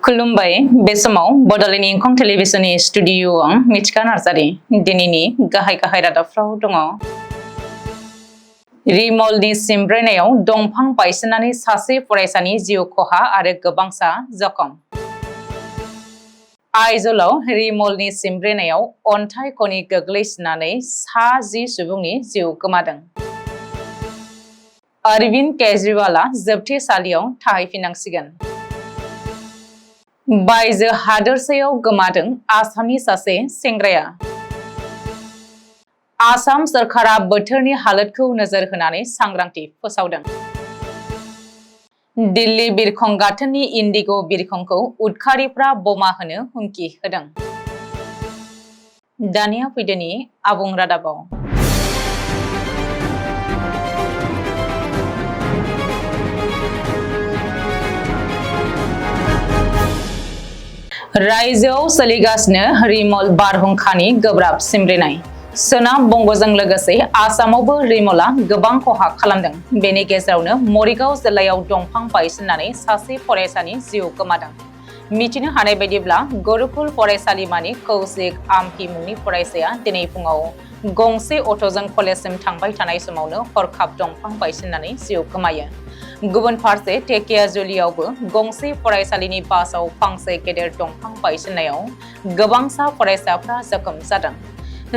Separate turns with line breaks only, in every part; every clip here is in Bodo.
खुलुमबाय बे समाव बड'लेण्ड इंखं टेलिभिजननि स्टुडिअ'आव मिथिखा नार्जारि दिनैनि गाहाय रादाबफ्राव दङ। रिमलनि सिमब्रेनायाव दंफां बायसिननानै सासे फरायसानि जिउ खहा आरो गोबांसा जखम। आइजलाव रिमलनि सिमब्रेनायाव अन्थाइ खनि गोग्लैसिननानै 10 सुबुंनि जिउ गोमादों। अरविन्द केजरीवालआ जोबथेसालियाव थाहैफिननांसिगोन। बायजो हादोरसायाव गोमादों आसामनि सासे सेंग्राया। आसाम सरकारा बोथोरनि हालोदखौ नोजोर होनानै सांग्रांथि फोसावदों। दिल्ली बिरखं गाथोननि इन्डिग' बिरखंखौ उदखारिफ्रा बमा होनो हुमखि होदों। दानिया फैदोनि आबुं रादाबाव। रायजोआव सोलिगासिनो रिमल बारहुंखानि गोब्राब सिमब्रेनाय। सोनाब बंग'जों लोगोसे आसामावबो रिमलआ गोबां खहा खालामदों। बेनि गेजेरावनो मरिगाव जिल्लायाव दंफां बायसिननानै सासे फरायसानि जिउ गोमादों। मिथिनो हानाय बायदिब्ला गुरुकुल फरायसालिमानि कौशिक आमफि मुंनि फरायसाया दिनै फुङाव गंसे अट'जों कलेजसिम थांबाय थानाय समावनो हरखाब दंफां बायसिननानै जिउ गोमायो। गुबुन फारसे धेकियाजुलियावबो गंसे फरायसालिनि बासआव फांसे गेदेर दंफां बायसिननायाव गोबांसा फरायसाफ्रा जखम जादों।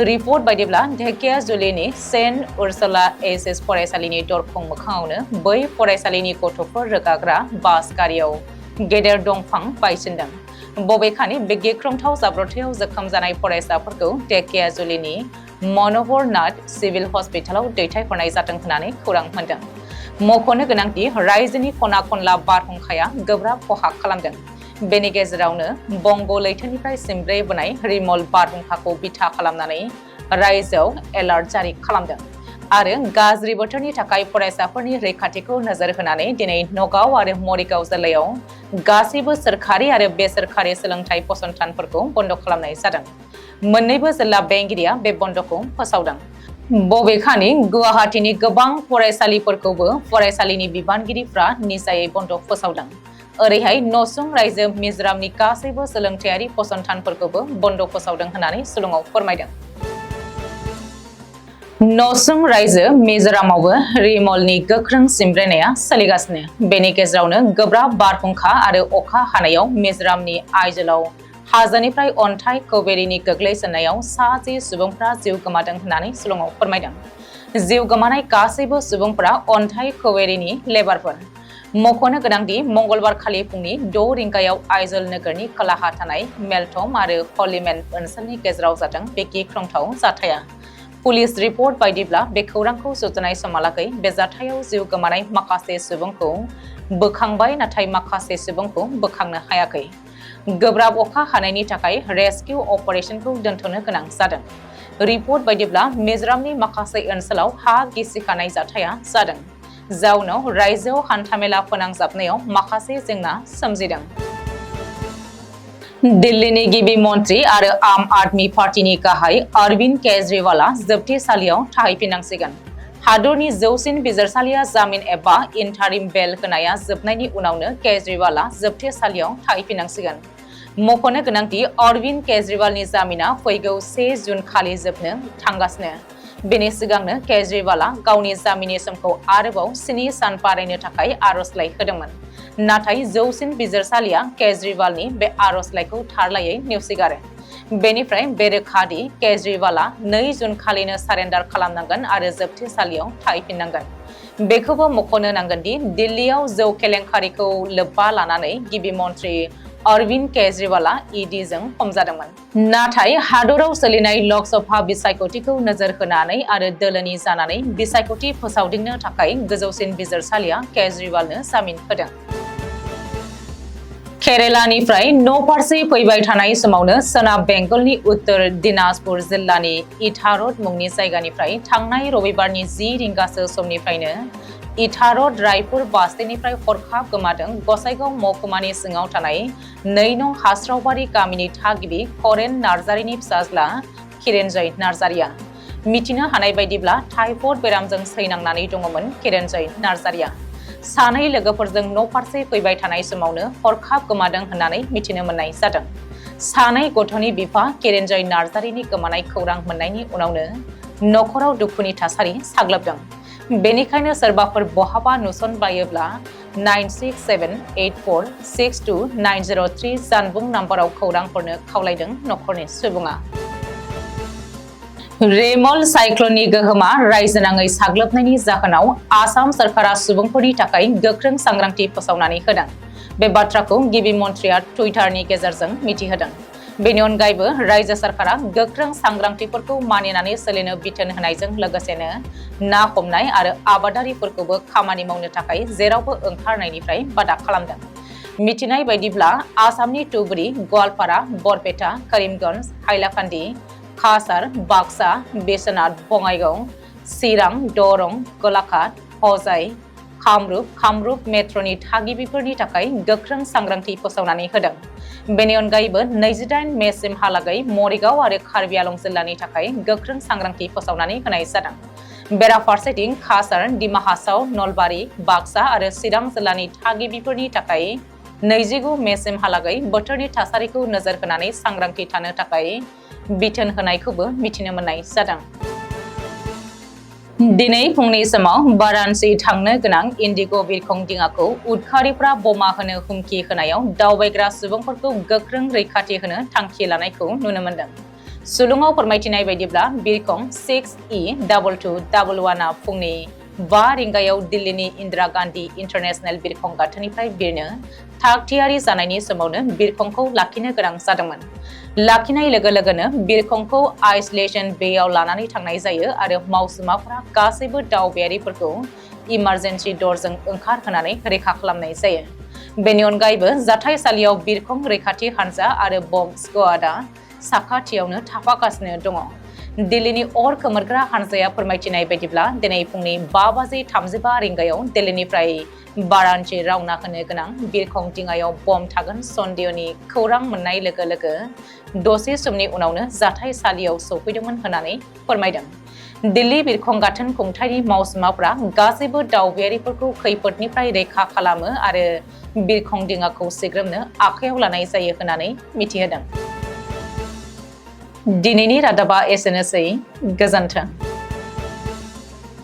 रिपर्ट बायदिब्ला धेकियाजुलिनि सेन्ट उर्सुला एचएस फरायसालिनि दरखं मोखाङावनो बै फरायसालिनि गथ'फोर रोगाग्रा बास गारियाव गेदेर दंफां बायसिनदों। बबेखानि बे गिख्रंथाव जाब्रबथायाव जखम जानाय फरायसाफोरखौ धेकियाजुलिनि मनोहर नाथ सिभिल हस्पिटालाव दैथायहरनाय जादों होननानै खौरां मोनदों। मख'नो गोनांदि रायजोनि खना खनला बारहुंखाया गोब्राब खहा खालामदों। बेनि गेजेरावनो बंग लैथोनिफ्राय सिमब्रेबोनाय रिमल बारहुंखाखौ बिथा खालामनानै रायजोआव एलार्ट जारि खालामदों आरो गाज्रि बोथोरनि थाखाय फरायसाफोरनि रैखाथिखौ नोजोर होनानै दिनै नगाव आरो मरिगाव जिल्लायाव गासैबो सोरखारि आरो बेसरकारि सोलोंथाइ फसंथानफोरखौ बन्द खालामनाय जादों। मोन्नैबो जिल्ला बेंगिरिया बे बन्दखौ फोसावदों। बबेखानि गुवाहाटीनि गोबां फरायसालिफोरखौबो फरायसालिनि बिबानगिरिफ्रा निजायै बन्द फोसावदों। ओरैहाय नसुं रायजो मिजोरामनि गासैबो सोलोंथायारि फसंथानफोरखौबो बन्द फोसावदों होननानै सुलुङाव फोरमायदों। नसुं रायजो मिजोरामावबो रिमलनि गोख्रों सिमब्रेनाया सोलिगासिनो। बेनि गेजेरावनो गोब्राब बारहुंखा आरो अखा हानायाव मिजोरामनि आइजलाव हाजोनिफ्राय अन्थाइ कबेरिनि गोग्लैसोनायाव 10 सुबुंफ्रा जिउ गोमादों होननानै सुलुङाव फोरमायदों। जिउ गोमानाय गासैबो सुबुंफ्रा अन्थाइ कबेरिनि लेबारफोर। मख'नो गोनांदि मंगलबार खालि फुंनि 6 रिंगायाव आइजल नोगोरनि खोलाहा थानाय मेलथम आरो हलिमेन ओनसोलनि गेजेराव जादों बे गिख्रंथाव जाथाया। पुलिस रिपर्ट बायदिब्ला बे खौरांखौ सुजुनाय समहालागै बे जाथायाव जिउ गोमानाय माखासे सुबुंखौ बोखांबाय, नाथाय माखासे सुबुंखौ बोखांनो हायाखै। गोब्राब अखा हानायनि थाखाय रेस्किउ अपारेशनखौ दोनथ'नो गोनां जादों। रिपर्ट बायदिब्ला मिजोरामनि माखासे ओनसोलाव हा गिसिखानाय जाथाया जादों। जाउनाव रायजोआव हान्थामेला फोनांजाबनायाव माखासे जेंना सोमजिदों। दिल्लीनि गिबि मन्त्रि आरो आम आदमी पार्टीनि गाहाय अरविन्द केजरीवालआ जोबथेसालियाव थाहैफिननांसिगोन। हादरनि जौसिन बिजिरसालिया जामिन एबा इन्टारिम बेल होनाया जोबनायनि उनावनो केजरीवालआ जोबथेसालियाव थाहैफिननांसिगोन। मख'नो गोनांदि अरविन्द केजरीवालनि जामिना फैगौ 1 जुन खालि जोबनो थांगासिनो। बेनि सिगांनो केजरीवालआ गावनि जामिननि समखौ आरोबाव 7 सान बारायनो थाखाय आर'जलाइ होदोंमोन। नाथाय जौसिन बिजिरसालिया केजरीवालनि बे आर'जलाइखौ थारलायै नेवसिगारो। बेनिफ्राय बे रोखा दि केजरीवालआ 2 जुन खालिनो सारेन्डार खालामनांगोन आरो जोबथेसालियाव थाहैफिननांगोन। बेखौबो मख'नो नांगोन दि दिल्लीयाव जौ केलेंकारिखौ लोब्बा लानानै गिबि मन्त्रि अरविन्द केजरीवालआ ईडीजों हमजादोंमोन। नाथाय हादराव सोलिनाय लकसभा बिसायख'थिखौ नोजोर होनानै आरो दोलोनि जानानै बिसायख'थि फोसावदिंनो थाखाय गोजौसिन बिजिरसालिया केजरीवालनो जामिन होदों। केरेलानिफ्राय न'फारसे फैबाय थानाय समावनो सोनाब बेंगलनि उत्तर दिनाजपुर जिल्लानि इटारड मुंनि जायगानिफ्राय थांनाय रबिबारनि 10 रिंगासो समनिफ्रायनो इटारड रायपुर बासटेन्डनिफ्राय हरखाब गोमादों गसाइगाव महकुमानि सिङाव थानाय 2 नं हास्रावबारि गामिनि थागिबि करेन नार्जारिनि फिसाज्ला किरन्जय नार्जारिया। मिथिनो हानाय बायदिब्ला टाइफड बेरामजों सैनांनानै दङमोन किरन्जय नार्जारिया। सानै लोगोफोरजों न' फारसे फैबाय थानाय समावनो हरखाब गोमादों होननानै मिथिनो मोननाय जादों। सानै गथ'नि बिफा केरेन्जय नार्जारिनि गोमानाय खौरां मोननायनि उनावनो नखराव दुखुनि थासारि साग्लोबदों। बेनिखायनो सोरबाफोर बहाबा नुसनबायोब्ला 9678462903 जानबुं नाम्बाराव खौरां हरनो खावलायदों नखरनि सुबुङा। रेमल साइक्लननि गोहोमा रायजोनाङै साग्लोबनायनि जाहोनाव आसाम सरकारा सुबुंफोरनि थाखाय गोख्रों सांग्रांथि फोसावनानै होदों। बे बाथ्राखौ गिबि मन्थ्रिया टुइटारनि गेजेरजों मिथिहोदों। बेनि अनगायैबो रायजो सरकारा गोख्रों सांग्रांथिफोरखौ मानिनानै सोलिनो बिथोन होनायजों लोगोसेनो ना हमनाय आरो आबादारिफोरखौबो खामानि मावनो थाखाय जेरावबो ओंखारनायनिफ्राय बादा खालामदों। मिथिनाय बायदिब्ला आसामनि धुबुरी, गवालपारा, बरपेटा, करीमगंज, हाइलाकान्दी, काछार, बाक्सा, बिश्वनाथ, बङाइगाव, चिरां, दरं, गलाघाट, हजाइ, कामरुप मेट्र'नि थागिबिफोरनि थाखाय गोख्रों सांग्रांथि फोसावनानै होदों। बेनि अनगायैबो 28 मेसिमहालागै मरिगाव आरो कार्बि आलं जिल्लानि थाखाय गोख्रों सांग्रांथि फोसावनानै होनाय जादों। बेराफारसेथिं काछार, डिमा हासाव, नलबारि, बाक्सा आरो चिरां जिल्लानि थागिबिफोरनि थाखाय 29 मेसिमहालागै बोथोरनि थासारिखौ नोजोर होनानै सांग्रांथि थानो थाखाय बिथोन होनायखौबो मिथिनो मोननाय जादों। दिनै फुंनि समाव वाराणसि थांनो गोनां इन्डिग' बिरखं दिङाखौ उदखारिफ्रा बमा होनो हुमखि होनायाव दावबायग्रा सुबुंफोरखौ गोख्रों रैखाथि होनो थांखि लानायखौ नुनो मोनदों। सुलुङाव फोरमायथिनाय बायदिब्ला बिरखं 6E2211 आ फुंनि 5 रिंगायाव दिल्लीनि इन्दिरा गान्धी इन्टारनेशनेल बिरखं गाथोननिफ्राय बिरनो थाग-थियारि जानायनि समावनो बिरखंखौ लाखिनो गोनां जादोंमोन। लाखिनाय लोगो लोगोनो बिरखंखौ आइसोलेशन बेआव लानानै थांनाय जायो आरो मावसुमाफोरा गासैबो दावबायारिफोरखौ इमारजेन्सि दरजों ओंखारहोनानै रैखा खालामनाय जायो। बेनि अनगायैबो जाथायसालियाव बिरखं रैखाथि हानजा आरो बम्ब स्क्वाडआ साखाथियावनो थाफागासिनो दङ। दिल्लीनि अर खोमोरग्रा हानजाया फोरमायथिनाय बायदिब्ला दिनै फुंनि 5:35 रिंगायाव दिल्लीनिफ्राय वाराणसि रावना होनो गोनां बिरखं दिङायाव बम थागोन सन्देहनि खौरां मोननाय लोगो लोगो दसे समनि उनावनो जाथायसालियाव सौफैदोंमोन होननानै फोरमायदों। दिल्ली बिरखं गाथोन खुंथायनि मावसुमाफ्रा गासैबो दावबायारिफोरखौ खैफोदनिफ्राय रैखा खालामो आरो बिरखं दिङाखौ सिग्रोमनो आखायाव लानाय जायो होननानै मिथिहोदों। दिनैनि रादाबा एसेनोसै। गोजोन्थों।